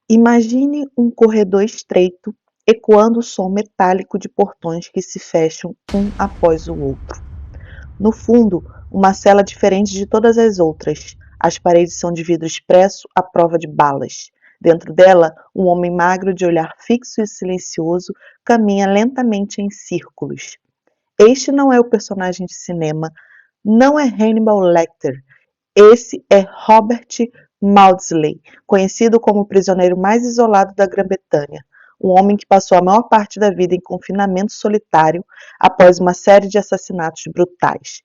Imagine um corredor estreito, ecoando o som metálico de portões que se fecham um após o outro. No fundo, uma cela diferente de todas as outras. As paredes são de vidro expresso à prova de balas. Dentro dela, um homem magro de olhar fixo e silencioso caminha lentamente em círculos. Este não é o personagem de cinema, não é Hannibal Lecter. Esse é Robert Maudsley, conhecido como o prisioneiro mais isolado da Grã-Bretanha, um homem que passou a maior parte da vida em confinamento solitário após uma série de assassinatos brutais.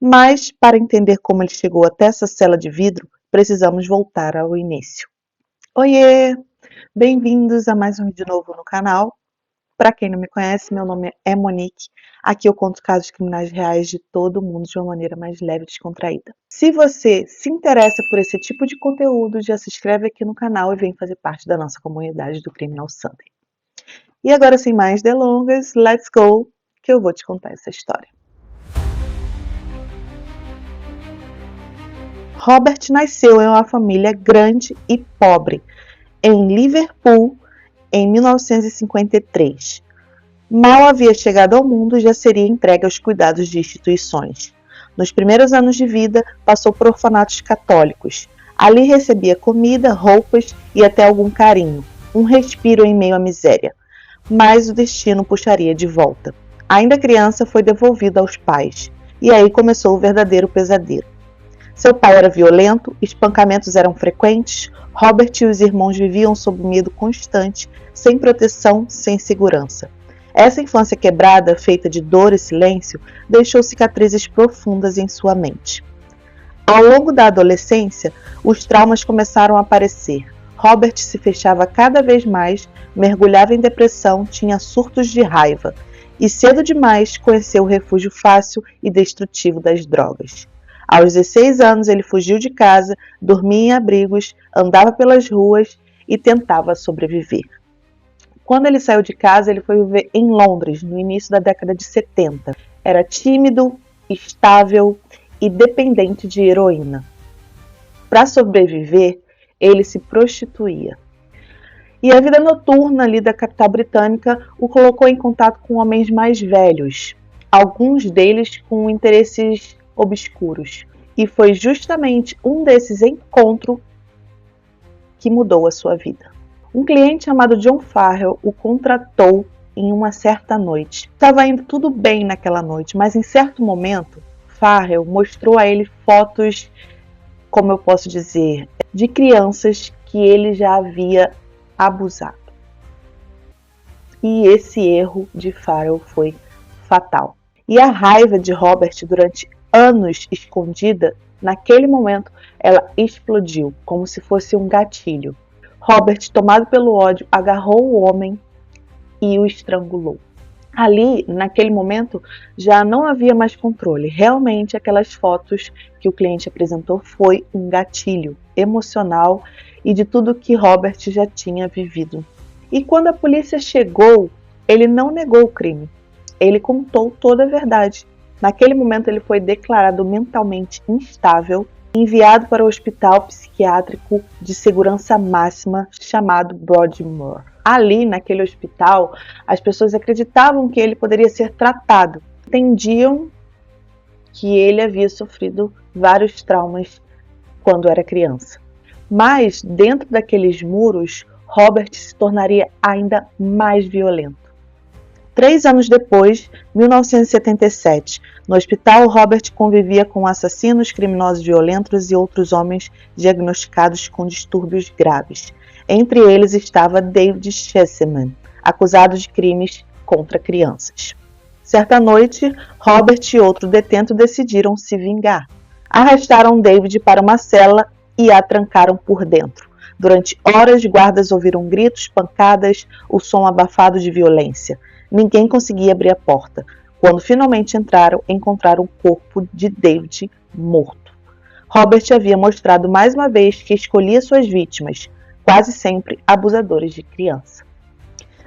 Mas, para entender como ele chegou até essa cela de vidro, precisamos voltar ao início. Oiê! Bem-vindos a mais um vídeo novo no canal. Para quem não me conhece, meu nome é Monique. Aqui eu conto casos criminais reais de todo mundo de uma maneira mais leve e descontraída. Se você se interessa por esse tipo de conteúdo, já se inscreve aqui no canal e vem fazer parte da nossa comunidade do Criminal Sunday. E agora, sem mais delongas, let's go, que eu vou te contar essa história. Robert nasceu em uma família grande e pobre, em Liverpool, em 1953. Mal havia chegado ao mundo e já seria entregue aos cuidados de instituições. Nos primeiros anos de vida, passou por orfanatos católicos. Ali recebia comida, roupas e até algum carinho, um respiro em meio à miséria. Mas o destino puxaria de volta. Ainda criança, foi devolvido aos pais. E aí começou o verdadeiro pesadelo. Seu pai era violento, espancamentos eram frequentes, Robert e os irmãos viviam sob medo constante, sem proteção, sem segurança. Essa infância quebrada, feita de dor e silêncio, deixou cicatrizes profundas em sua mente. Ao longo da adolescência, os traumas começaram a aparecer. Robert se fechava cada vez mais, mergulhava em depressão, tinha surtos de raiva e cedo demais conheceu o refúgio fácil e destrutivo das drogas. Aos 16 anos, ele fugiu de casa, dormia em abrigos, andava pelas ruas e tentava sobreviver. Quando ele saiu de casa, ele foi viver em Londres, no início da década de 70. Era tímido, estável e dependente de heroína. Para sobreviver, ele se prostituía. E a vida noturna ali da capital britânica o colocou em contato com homens mais velhos, alguns deles com interesses obscuros. E foi justamente um desses encontros que mudou a sua vida. Um cliente chamado John Farrell o contratou em uma certa noite. Estava indo tudo bem naquela noite, mas em certo momento, Farrell mostrou a ele fotos, como eu posso dizer, de crianças que ele já havia abusado. E esse erro de Farrell foi fatal. E a raiva de Robert durante anos escondida, naquele momento ela explodiu, como se fosse um gatilho. Robert, tomado pelo ódio, agarrou o homem e o estrangulou. Ali, naquele momento, já não havia mais controle. Realmente, aquelas fotos que o cliente apresentou foi um gatilho emocional e de tudo que Robert já tinha vivido. E quando a polícia chegou, ele não negou o crime. Ele contou toda a verdade. Naquele momento, ele foi declarado mentalmente instável e enviado para o hospital psiquiátrico de segurança máxima chamado Broadmoor. Ali, naquele hospital, as pessoas acreditavam que ele poderia ser tratado. Entendiam que ele havia sofrido vários traumas quando era criança. Mas, dentro daqueles muros, Robert se tornaria ainda mais violento. 3 anos depois, 1977, no hospital, Robert convivia com assassinos, criminosos violentos e outros homens diagnosticados com distúrbios graves. Entre eles estava David Chessman, acusado de crimes contra crianças. Certa noite, Robert e outro detento decidiram se vingar. Arrastaram David para uma cela e a trancaram por dentro. Durante horas, guardas ouviram gritos, pancadas, o som abafado de violência. Ninguém conseguia abrir a porta. Quando finalmente encontraram o corpo de David morto. Robert havia mostrado mais uma vez que escolhia suas vítimas, quase sempre abusadores de criança.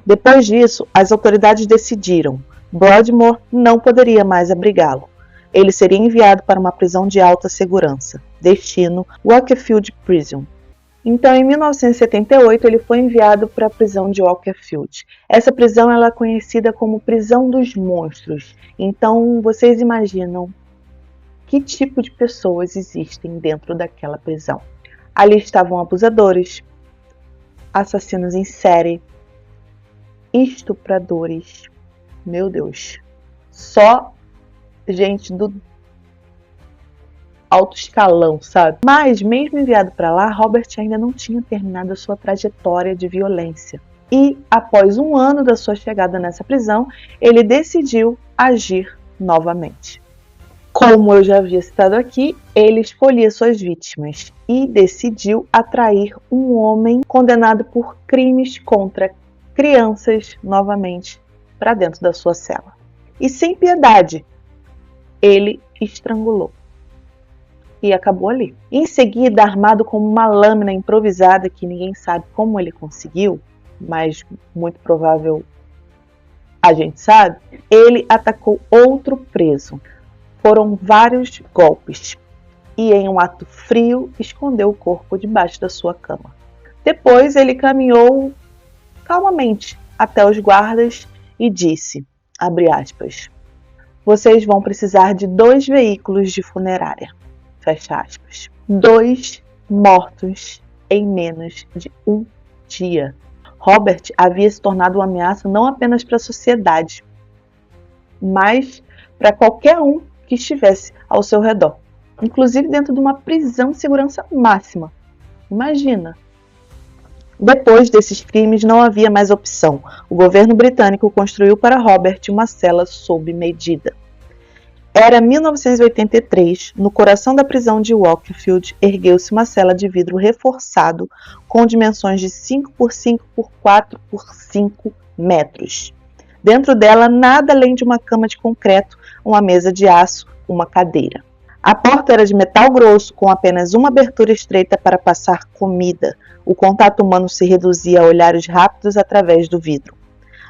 Depois disso, as autoridades decidiram: Broadmoor não poderia mais abrigá-lo. Ele seria enviado para uma prisão de alta segurança, destino Wakefield Prison. Então, em 1978, ele foi enviado para a prisão de Walker Field. Essa prisão ela é conhecida como prisão dos monstros. Então, vocês imaginam que tipo de pessoas existem dentro daquela prisão. Ali estavam abusadores, assassinos em série, estupradores. Meu Deus, só gente do alto escalão, sabe? Mas, mesmo enviado para lá, Robert ainda não tinha terminado a sua trajetória de violência. E, após um ano da sua chegada nessa prisão, ele decidiu agir novamente. Como eu já havia citado aqui, ele escolhia suas vítimas e decidiu atrair um homem condenado por crimes contra crianças novamente para dentro da sua cela. E sem piedade, ele estrangulou. E acabou ali. Em seguida, armado com uma lâmina improvisada que ninguém sabe como ele conseguiu, mas muito provável a gente sabe, ele atacou outro preso. Foram vários golpes e, em um ato frio, escondeu o corpo debaixo da sua cama. Depois, ele caminhou calmamente até os guardas e disse, abre aspas, vocês vão precisar de 2 veículos de funerária. Fecha aspas. 2 mortos em menos de um dia. Robert havia se tornado uma ameaça não apenas para a sociedade, mas para qualquer um que estivesse ao seu redor, inclusive dentro de uma prisão de segurança máxima. Imagina! Depois desses crimes não havia mais opção. O governo britânico construiu para Robert uma cela sob medida. Era 1983, no coração da prisão de Walker Field, ergueu-se uma cela de vidro reforçado com dimensões de 5 por 5 por 4 por 5 metros. Dentro dela, nada além de uma cama de concreto, uma mesa de aço, uma cadeira. A porta era de metal grosso, com apenas uma abertura estreita para passar comida. O contato humano se reduzia a olhares rápidos através do vidro.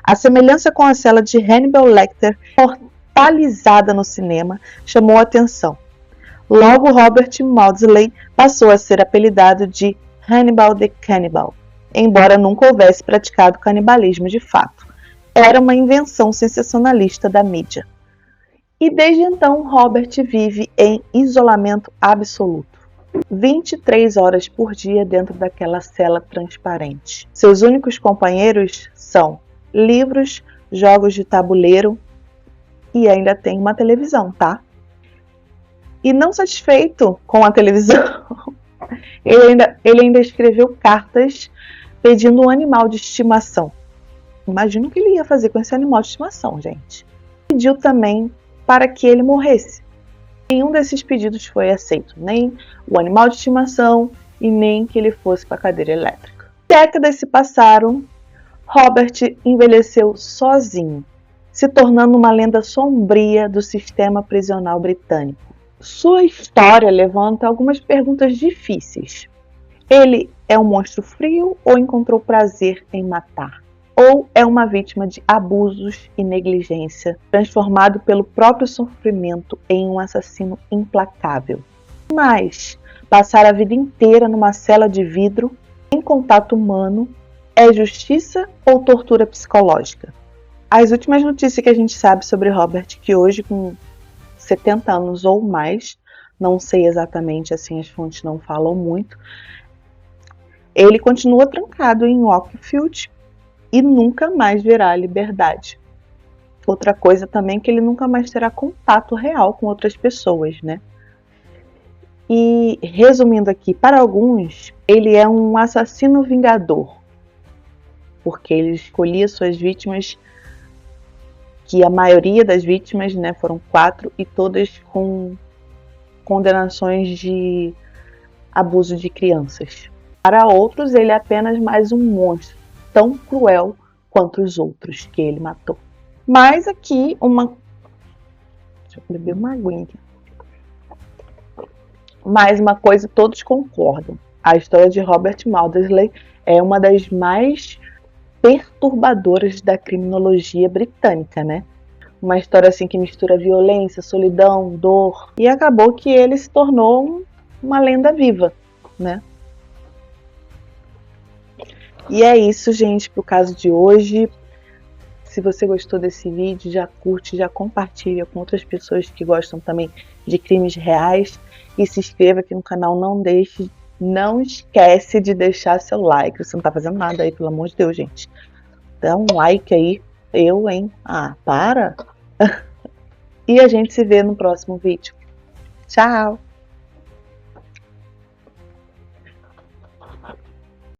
A semelhança com a cela de Hannibal Lecter, imortalizada no cinema, chamou a atenção. Logo, Robert Maudsley passou a ser apelidado de Hannibal the Cannibal, embora nunca houvesse praticado canibalismo de fato. Era uma invenção sensacionalista da mídia. E desde então, Robert vive em isolamento absoluto. 23 horas por dia dentro daquela cela transparente. Seus únicos companheiros são livros, jogos de tabuleiro e ainda tem uma televisão, tá? E não satisfeito com a televisão, ele ainda escreveu cartas pedindo um animal de estimação. Imagina o que ele ia fazer com esse animal de estimação, gente. Pediu também para que ele morresse. Nenhum desses pedidos foi aceito, nem o animal de estimação e nem que ele fosse para a cadeira elétrica. Décadas se passaram, Robert envelheceu sozinho, se tornando uma lenda sombria do sistema prisional britânico. Sua história levanta algumas perguntas difíceis. Ele é um monstro frio ou encontrou prazer em matar? Ou é uma vítima de abusos e negligência, transformado pelo próprio sofrimento em um assassino implacável? Mas passar a vida inteira numa cela de vidro, em contato humano, é justiça ou tortura psicológica? As últimas notícias que a gente sabe sobre Robert, que hoje com 70 anos ou mais, não sei exatamente, assim as fontes não falam muito, ele continua trancado em Walker Field e nunca mais verá a liberdade. Outra coisa também é que ele nunca mais terá contato real com outras pessoas, né? E resumindo aqui, para alguns, ele é um assassino vingador, porque ele escolhia suas vítimas, que a maioria das vítimas, né, foram 4 e todas com condenações de abuso de crianças. Para outros, ele é apenas mais um monstro, tão cruel quanto os outros que ele matou. Mas aqui deixa eu beber uma aguinha aqui. Mais uma coisa, todos concordam. A história de Robert Maudsley é uma das mais perturbadoras da criminologia britânica, né? Uma história assim que mistura violência, solidão, dor. E acabou que ele se tornou uma lenda viva, né? E é isso, gente, pro caso de hoje. Se você gostou desse vídeo, já curte, já compartilha com outras pessoas que gostam também de crimes reais. E se inscreva aqui no canal, não esquece de deixar seu like. Você não tá fazendo nada aí, pelo amor de Deus, gente. Dá um like aí. Eu, hein? Ah, para! E a gente se vê no próximo vídeo. Tchau!